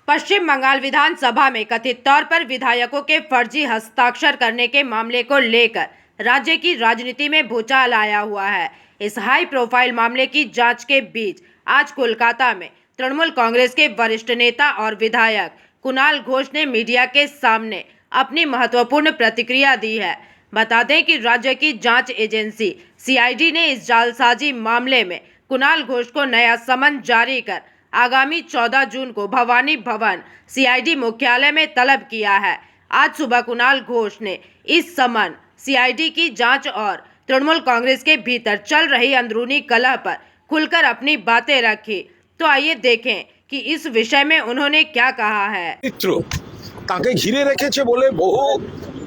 पश्चिम बंगाल विधानसभा में कथित तौर पर विधायकों के फर्जी हस्ताक्षर करने के मामले को लेकर राज्य की राजनीति में भूचाल आया हुआ है। इस हाई प्रोफाइल मामले की जांच के बीच आज कोलकाता में तृणमूल कांग्रेस के वरिष्ठ नेता और विधायक कुणाल घोष ने मीडिया के सामने अपनी महत्वपूर्ण प्रतिक्रिया दी है। बता दें कि राज्य की जांच एजेंसी सीआईडी ने इस जालसाजी मामले में कुणाल घोष को नया समन जारी कर आगामी 14 जून को भवानी भवन सीआईडी मुख्यालय में तलब किया है। आज सुबह कुणाल घोष ने इस समन सीआईडी की जांच और तृणमूल कांग्रेस के भीतर चल रही अंदरूनी कलह पर खुलकर अपनी बातें रखी। तो आइए देखें कि इस विषय में उन्होंने क्या कहा है। তাকে ঘিরে রেখেছে বলে বহু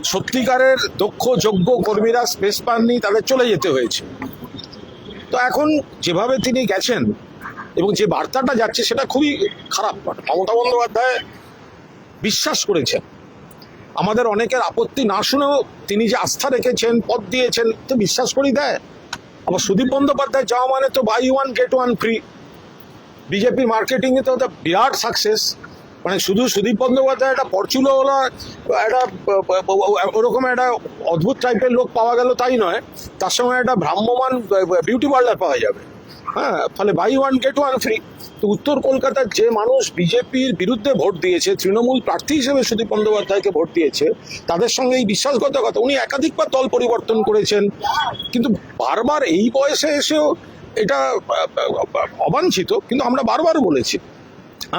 সত্যিকারের দক্ষ যোগ্য কর্মীরা স্পেস পাননি, তাদের চলে যেতে হয়েছে। তো এখন যেভাবে তিনি গেছেন এবং যে বার্তাটা যাচ্ছে সেটা খুবই খারাপ। মমতা বন্দ্যোপাধ্যায় বিশ্বাস করেছেন, আমাদের অনেকের আপত্তি না শুনেও তিনি যে আস্থা রেখেছেন, পদ দিয়েছেন, তো বিশ্বাস করেই দেয়। আবার সুদীপ বন্দ্যোপাধ্যায় যাওয়া মানে তো buy one get one free. বিজেপির মার্কেটিংয়ে তো বিরাট সাকসেস। মানে শুধু সুদীপ বন্দ্যোপাধ্যায় একটা পরচুলোওয়ালা একটা ওরকম একটা অদ্ভুত টাইপের লোক পাওয়া গেল তাই নয়, তার সঙ্গে একটা ভ্রাম্যমান বিউটি পার্লার পাওয়া যাবে। হ্যাঁ, ফলে buy one get one free. তো উত্তর কলকাতার যে মানুষ বিজেপির বিরুদ্ধে ভোট দিয়েছে, তৃণমূল প্রার্থী হিসেবে সুদীপ বন্দ্যোপাধ্যায়কে ভোট দিয়েছে, তাদের সঙ্গে এই বিশ্বাসঘাতকতা। উনি একাধিকবার দল পরিবর্তন করেছেন, কিন্তু বারবার এই বয়সে এসেও এটা অবাঞ্ছিত। কিন্তু আমরা বারবার বলেছি,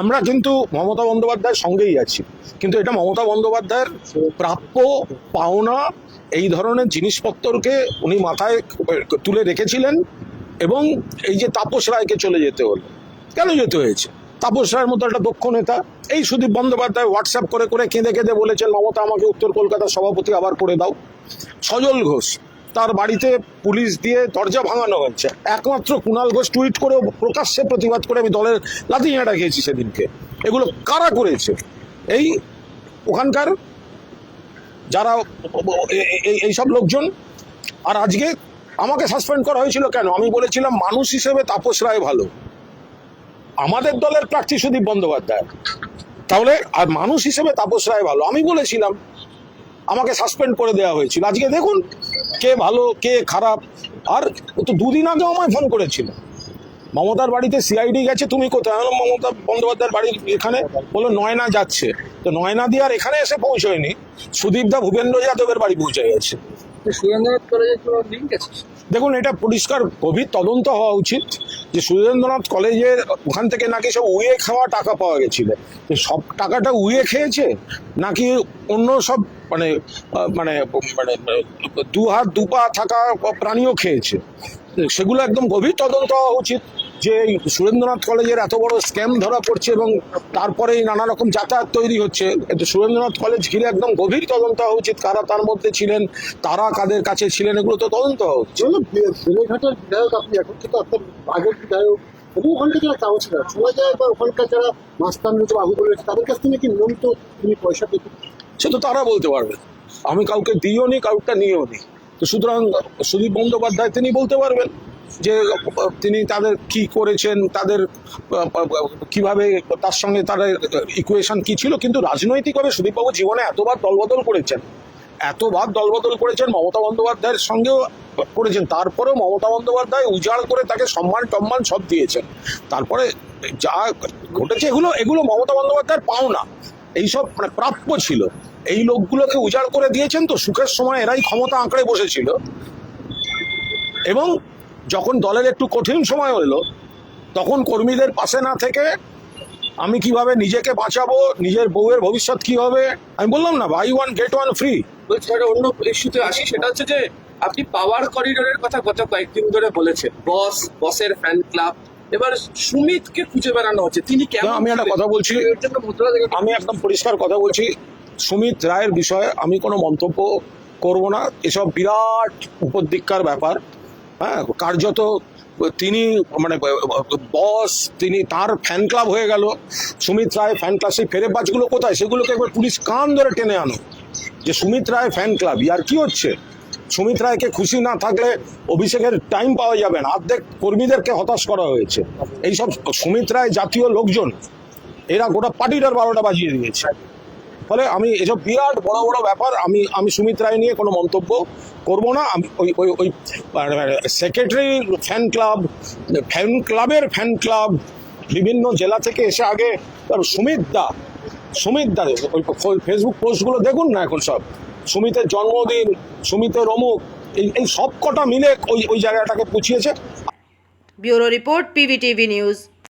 আমরা কিন্তু মমতা বন্দ্যোপাধ্যায়ের সঙ্গেই আছি, কিন্তু এটা মমতা বন্দ্যোপাধ্যায়ের প্রাপ্য পাওনা এই ধরনের জিনিসপত্রকে উনি মাথায় তুলে রেখেছিলেন। এবং এই যে তাপস রায়কে চলে যেতে হলো, কেন যেতে হয়েছে? তাপস রায়ের মতো একটা দক্ষ নেতা। এই সুদীপ বন্দ্যোপাধ্যায় হোয়াটসঅ্যাপ করে করে কেঁদে কেঁদে বলেছেন, মমতা আমাকে উত্তর কলকাতার সভাপতি আবার করে দাও। সজল ঘোষ, তার বাড়িতে পুলিশ দিয়ে দরজা ভাঙানো হয়েছে। একমাত্র কুণাল ঘোষ টুইট করে প্রকাশ্যে প্রতিবাদ করে আমি দলের লাথিঝাঁটা খেয়েছি সেদিনকে। এগুলো কারা করেছে? এই ওখানকার যারা এইসব লোকজন। আর আজকে আমাকে সাসপেন্ড করা হয়েছিল কেন? আমি বলেছিলাম মানুষ হিসেবে তাপস রায় ভালো, আমাদের দলের প্রার্থী সুদীপ বন্দ্যোপাধ্যায়, তাহলে আর মানুষ হিসেবে তাপস রায় ভালো আমি বলেছিলাম, আমাকে সাসপেন্ড করে দেওয়া হয়েছিল। আজকে দেখুন কে ভালো কে খারাপ। আর তো দুদিন আগে আমায় ফোন করেছিল, মমতার বাড়িতে সিআইডি গেছে, তুমি কোথায়? মমতা বন্দ্যোপাধ্যায়ের বাড়ি এখানে, বললো নয়না যাচ্ছে। তো নয়না দিয়ে আর এখানে এসে পৌঁছয়নি, সুদীপদা ভূপেন্দ্র যাদবের বাড়ি পৌঁছে গেছে। দেখুন, এটা পরিষ্কার গভীর তদন্ত হওয়া উচিত যে সুরেন্দ্রনাথ কলেজের ওখান থেকে নাকি সব উয়ে খাওয়া টাকা পাওয়া গেছিল। সব টাকাটা উয়ে খেয়েছে নাকি অন্য সব মানে মানে মানে দু হাত দু পা থাকা প্রাণীও খেয়েছে, সেগুলো একদম গভীর তদন্ত হওয়া উচিত। যে সুরেন্দ্রনাথ কলেজের এত বড় স্ক্যাম ধরা পড়ছে এবং তারপরেই নানা রকম যাতায়াত তৈরি হচ্ছে, সুরেন্দ্রনাথ কলেজ ঘিরে একদম গভীর তদন্ত হওয়া উচিত। কারা তার মধ্যে ছিলেন, তারা কাদের কাছে ছিলেন, এগুলো তো তদন্ত হওয়া উচিত। বেলেঘাটার বিধায়ক আপনি, এখন কিন্তু আপনার আগের বিধায়ক এবং ওখানকার যারা কাউন্সিলর শোনা যায় বা ওখানকার যারা মাস্তান রয়েছে বাবু রয়েছে, তাদের কাছ থেকে কি নিয়মিত তিনি পয়সা পেতেন? সে তো তারা বলতে পারবে, আমি কাউকে দিইও নি, কাউকে নিয়েও নি। তো সুতরাং সুদীপ বন্দ্যোপাধ্যায় তিনি বলতে পারবেন যে তিনি তাদের কি করেছেন, তাদের কিভাবে তার সঙ্গে তাদের ইকুয়েশন কি ছিল। কিন্তু রাজনৈতিকভাবে সুদীপবাবু জীবনে এতবার দলবদল করেছেন, মমতা বন্দ্যোপাধ্যায়ের সঙ্গেও করেছেন, তারপরেও মমতা বন্দ্যোপাধ্যায় উজাড় করে তাকে সম্মান টম্মান সব দিয়েছেন। তারপরে যা ঘটেছে এগুলো মমতা বন্দ্যোপাধ্যায়ের পাওনা, এইসব মানে প্রাপ্য ছিল। এই লোকগুলোকে উজাড় করে দিয়েছেন। তো সুখের সময় এরাই ক্ষমতা আঁকড়ে বসেছিল, এবং যখন দলের একটু কঠিন সময় হলো তখন কর্মীদের পাশে না থেকে আমি কিভাবে নিজেকে বাঁচাবো, নিজের বউয়ের ভবিষ্যৎ কি হবে, আমি বললাম না buy one get one free. অন্য ইস্যুতে আসি, সেটা হচ্ছে যে আপনি পাওয়ার করিডোরের কথা গত কয়েকদিন ধরে বলেছেন, বসের ফ্যান ক্লাব। এবার সুমিতকে খুঁজে বেড়ানো হচ্ছে, তিনি কেমন? আমি একটা কথা বলছি, আমি একদম পরিষ্কার কথা বলছি, সুমিত রায়ের বিষয়ে আমি কোনো মন্তব্য করব না। এসব বিরাট উপদিক্কার ব্যাপার। হ্যাঁ, কার্যত তিনি মানে বস, তিনি তার ফ্যান ক্লাব হয়ে গেল। সুমিত রায় ফ্যান ক্লাব, সেই ফেরেবাজগুলো কোথায়? সেগুলোকে একবার পুলিশ কান ধরে টেনে আনো যে সুমিত রায় ফ্যান ক্লাব। ইয়ার কি হচ্ছে? সুমিত রায়কে খুশি না থাকলে অভিষেকের টাইম পাওয়া যাবে না। অর্ধেক কর্মীদেরকে হতাশ করা হয়েছে। এইসব সুমিত রায় জাতীয় লোকজন এরা গোটা পার্টিটার 12টা বাজিয়ে দিয়েছে। ফলে আমি এসব বিরাট বড় বড় ব্যাপার, আমি সুমিত রায় নিয়ে কোনো মন্তব্য করব না। আমি ওই সেক্রেটারি ফ্যান ক্লাবের ফ্যান ক্লাব বিভিন্ন জেলা থেকে এসে আগে সুমিত দা ওই ফেসবুক পোস্টগুলো দেখুন না, এখন সব সুমিতের জন্মদিন, সুমিতের অমুক, এই সব কটা মিলে ওই জায়গাটাকে পুছিয়েছে। Bureau report, PVTV news.